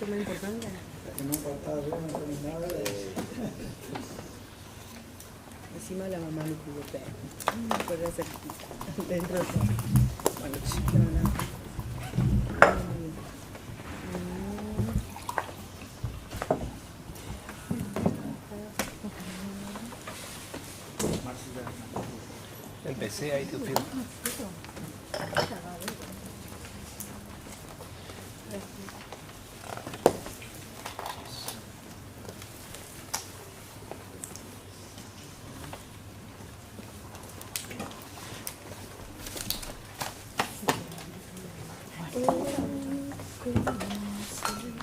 Eso es lo importante. Que no faltaba yo, no tenía nada de eso. Encima la mamá lo pudo ver. Puede hacer dentro de todo. Bueno, chico, no. Empecé ahí, te pido.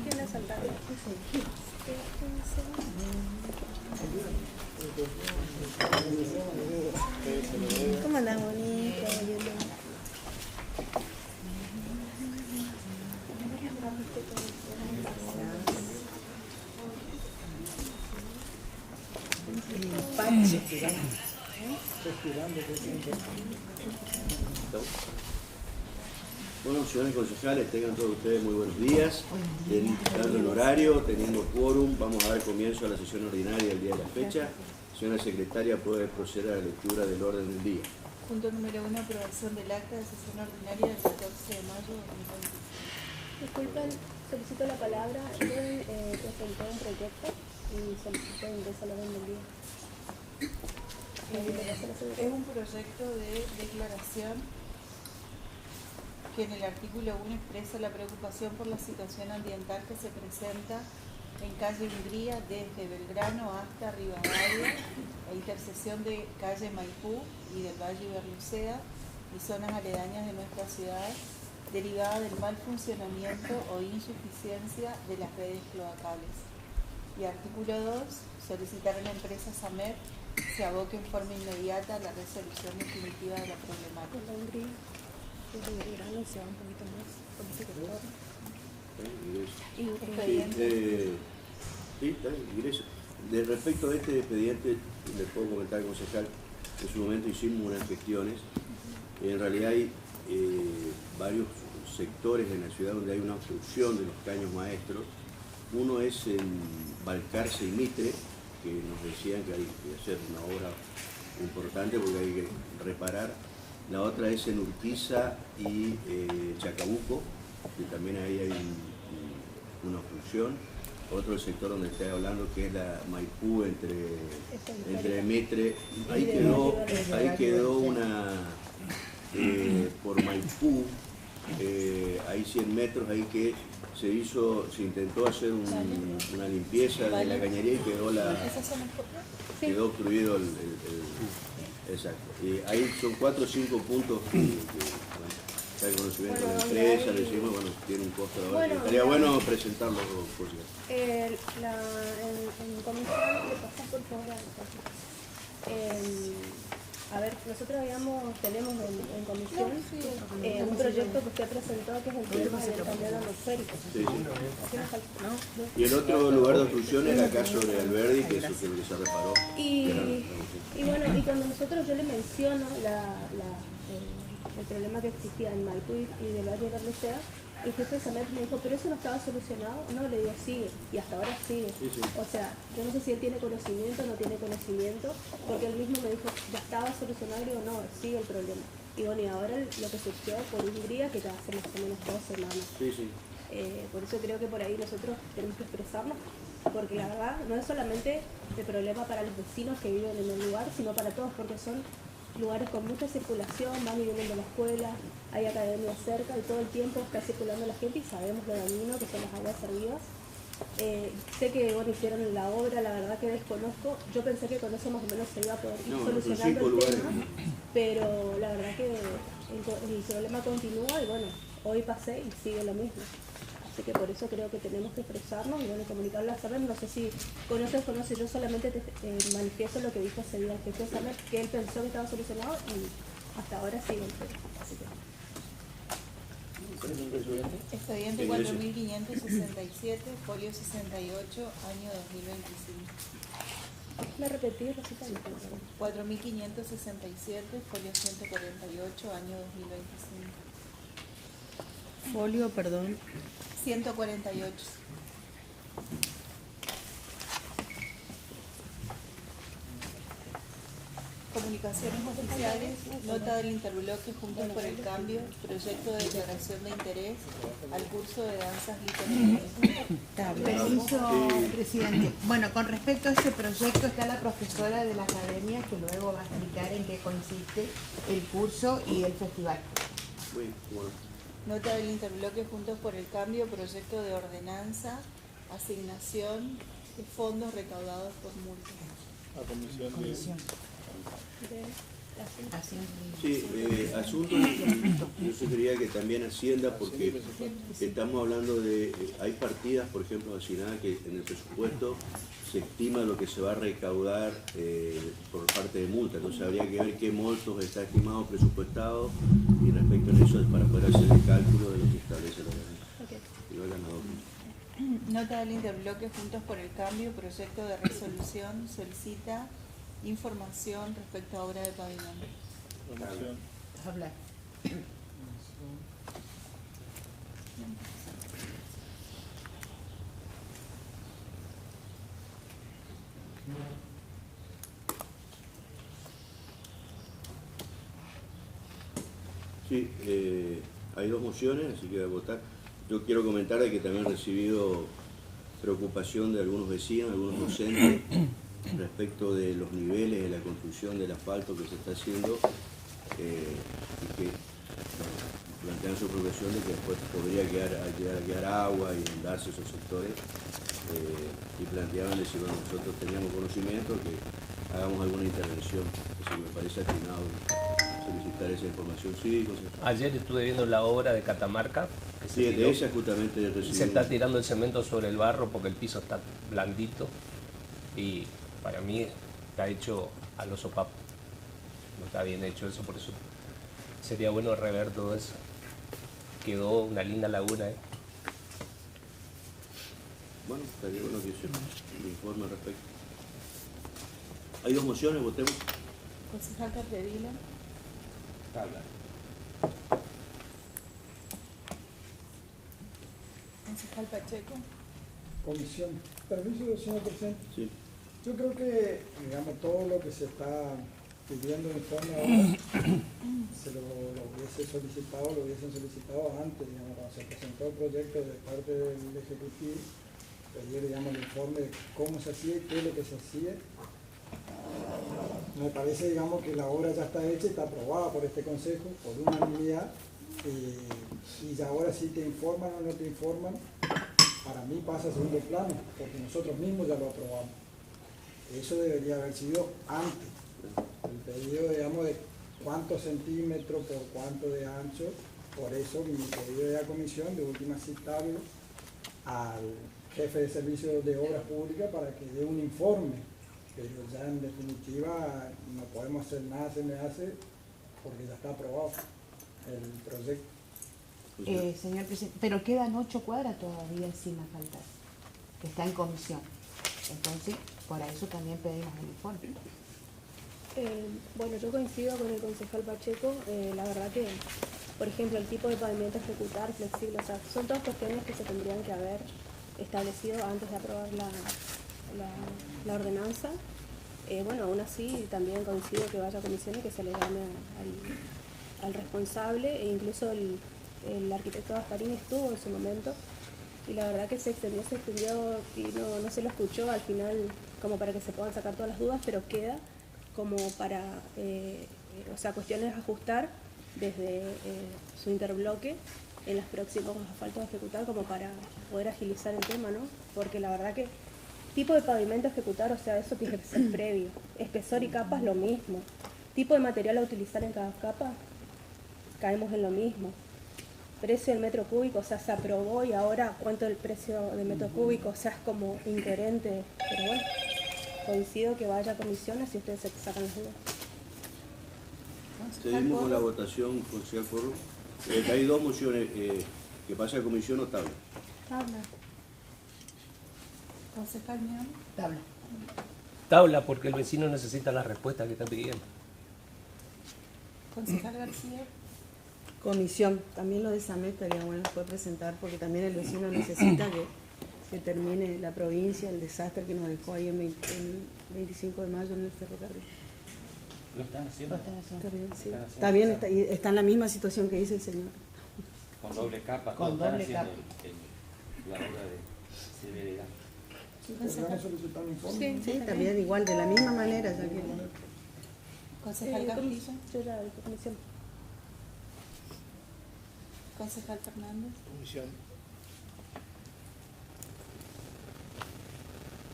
¿Quién ha saltado? ¿Cómo andás, bonito? Bueno, señores concejales, tengan todos ustedes muy buenos días. Dando el horario, teniendo quórum, vamos a dar comienzo a la sesión ordinaria del día de la fecha. Señora secretaria, puede proceder a la lectura del orden del día. Punto número 1, aprobación del acta de sesión ordinaria del 14 de mayo de 2020. Disculpen, solicito la palabra. Yo presenté un proyecto y solicito ingreso al orden del día. Es un proyecto de declaración que en el artículo 1 expresa la preocupación por la situación ambiental que se presenta en calle Hungría desde Belgrano hasta Rivadavia, la intersección de calle Maipú y del Valle Berlucea y zonas aledañas de nuestra ciudad, derivada del mal funcionamiento o insuficiencia de las redes cloacales. Y artículo 2, solicitar a la empresa SAMER se aboque en forma inmediata a la resolución definitiva de la problemática. Sí, está bien, ingreso. De respecto a este expediente, les puedo comentar, concejal, en su momento hicimos unas gestiones. En realidad hay varios sectores en la ciudad donde hay una obstrucción de los caños maestros. Uno es en Balcarce y Mitre, que nos decían que hay que hacer una obra importante porque hay que reparar. La otra es en Urquiza y Chacabuco, que también ahí hay una obstrucción. Otro el sector donde estoy hablando, que es la Maipú entre Mitre. Ahí quedó una, por Maipú, hay 100 metros ahí que se intentó hacer una limpieza de la cañería y quedó obstruido exacto. Y ahí son 4 o 5 puntos que está el conocimiento de la empresa, le decimos, bueno, tiene un costo de ahora. Estaría bueno presentarlo, por cierto. En comisión, le pasás por favor a ver, nosotros tenemos en comisión un proyecto que usted presentó que es el tema del tablero atmosférico. Sí. Y el otro lugar de obstrucción era acá sobre Alberdi, que eso es lo que se reparó. Y bueno, y cuando yo le menciono el problema que existía en Maipú y del Valle de Berlucea, el jefe de SAMER me dijo, pero eso no estaba solucionado. No, le digo, sigue, y hasta ahora sigue. Sí. O sea, yo no sé si él tiene conocimiento o no tiene conocimiento, porque él mismo me dijo, ya estaba solucionado, y digo, no, sigue el problema. Y bueno, y ahora lo que surgió por Hungría, que ya hace más o menos 2 semanas. Sí. Por eso creo que por ahí nosotros tenemos que expresarnos, porque la verdad no es solamente el problema para los vecinos que viven en el lugar, sino para todos, porque son lugares con mucha circulación, van y vienen de la escuela, hay academias cerca y todo el tiempo está circulando la gente y sabemos lo dañino que son las aguas servidas. Sé que hicieron la obra, la verdad que desconozco. Yo pensé que con eso más o menos se iba a poder ir solucionando el tema, pero la verdad que el problema continúa y bueno, hoy pasé y sigue lo mismo. Así que por eso creo que tenemos que expresarnos y bueno, comunicarlo a SAMER. No sé si conoce, yo solamente manifiesto lo que dijo ese día el jefe de SAMER, que él pensó que estaba solucionado y hasta ahora sigue el tema. Así que... Expediente 4567, folio 68, año 2025. ¿Me repetí, Rosita? 4567, folio 148, año 2025. Folio, perdón. 148. Comunicaciones oficiales, nota del interbloque Juntos por el Cambio, proyecto de declaración de interés al curso de danzas literarias. Permiso, presidente. Bueno, con respecto a ese proyecto está la profesora de la academia que luego va a explicar en qué consiste el curso y el festival. Muy bueno. Nota del interbloque Juntos por el Cambio, proyecto de ordenanza, asignación de fondos recaudados por multas. La comisión Sí, asunto, yo sugeriría que también Hacienda, porque estamos hablando de, hay partidas, por ejemplo, asignadas que en el presupuesto se estima lo que se va a recaudar por parte de multa, entonces habría que ver qué montos está estimado, presupuestado, y respecto a eso es para poder hacer el cálculo de lo que establece la ley. Y no el ganador. Nota del interbloque Juntos por el Cambio, proyecto de resolución, solicita información respecto a obra de pavimento. Hablar. Sí, hay dos mociones, así que voy a votar. Yo quiero comentar de que también he recibido preocupación de algunos vecinos, algunos docentes, respecto de los niveles de la construcción del asfalto que se está haciendo y que plantean su preocupación de que después podría llegar a quedar agua y inundarse esos sectores y planteaban de si bueno, nosotros teníamos conocimiento que hagamos alguna intervención, así que me parece atinado solicitar esa información. Sí, José. Ayer estuve viendo la obra de Catamarca. Que Sí, de esa justamente recibí. se está tirando el cemento sobre el barro porque el piso está blandito y para mí está hecho a los sopapos. No está bien hecho eso, por eso sería bueno rever todo eso. Quedó una linda laguna. Bueno, estaría bueno que se informe al respecto. Hay dos mociones, votemos. Concejal Capdevila. Concejal Pacheco. comisión. Permiso, señor presidente. Sí. Yo creo que, digamos, todo lo que se está pidiendo en informe ahora, se lo hubiesen solicitado antes, digamos, cuando se presentó el proyecto de parte del Ejecutivo, pedir, digamos, el informe de cómo se hacía y qué es lo que se hacía. Me parece, digamos, que la obra ya está hecha y está aprobada por este Consejo, por unanimidad, y ya ahora sí te informan o no te informan, para mí pasa a segundo plano, porque nosotros mismos ya lo aprobamos. Eso debería haber sido antes. El pedido, digamos, de cuántos centímetros por cuánto de ancho, por eso mi pedido de la comisión, de última citarlo al jefe de servicios de obras públicas para que dé un informe, pero ya en definitiva no podemos hacer nada, se me hace, porque ya está aprobado el proyecto. Señor presidente, pero quedan 8 cuadras todavía sin asfaltar, que está en comisión. Entonces, por eso también pedimos el informe. Bueno, yo coincido con el concejal Pacheco. La verdad que, por ejemplo, el tipo de pavimento a ejecutar, flexible, o sea, son todas cuestiones que se tendrían que haber establecido antes de aprobar la ordenanza. Bueno, aún así también coincido que vaya a comisión y que se le llame al responsable, e incluso el arquitecto Gasparín estuvo en su momento, y la verdad que se extendió y no se lo escuchó al final, como para que se puedan sacar todas las dudas, pero queda como para, o sea, cuestiones a ajustar desde su interbloque en los próximos asfaltos a ejecutar, como para poder agilizar el tema, ¿no? Porque la verdad que tipo de pavimento a ejecutar, o sea, eso tiene que ser previo. Espesor y capas, lo mismo. Tipo de material a utilizar en cada capa, caemos en lo mismo. Precio del metro cúbico, o sea, se aprobó y ahora cuánto es el precio del metro cúbico, o sea, es como incoherente, pero bueno, coincido que vaya a comisiones y ustedes se sacan las dudas. Seguimos con la votación, concejal Corro. Hay dos mociones, que pase a comisión o tabla. Tabla. Concejal Mion. Tabla. Tabla, porque el vecino necesita la respuesta que está pidiendo. Concejal García. Comisión, también lo de SAME estaría bueno después presentar, porque también el vecino necesita que termine la provincia, el desastre que nos dejó ahí el 25 de mayo en el ferrocarril. ¿Lo están haciendo? Está bien, sí. Están haciendo Está bien, está en la misma situación que dice el señor. Con doble capa. Con están doble haciendo capa. la obra de severidad. ¿Podríamos solicitar un informe? Sí, Sí, también igual, de la misma manera, ya que Concejal Castillo, Yo ya de comisión. concejal Fernández, Comisión.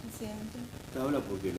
presidente. Habla porque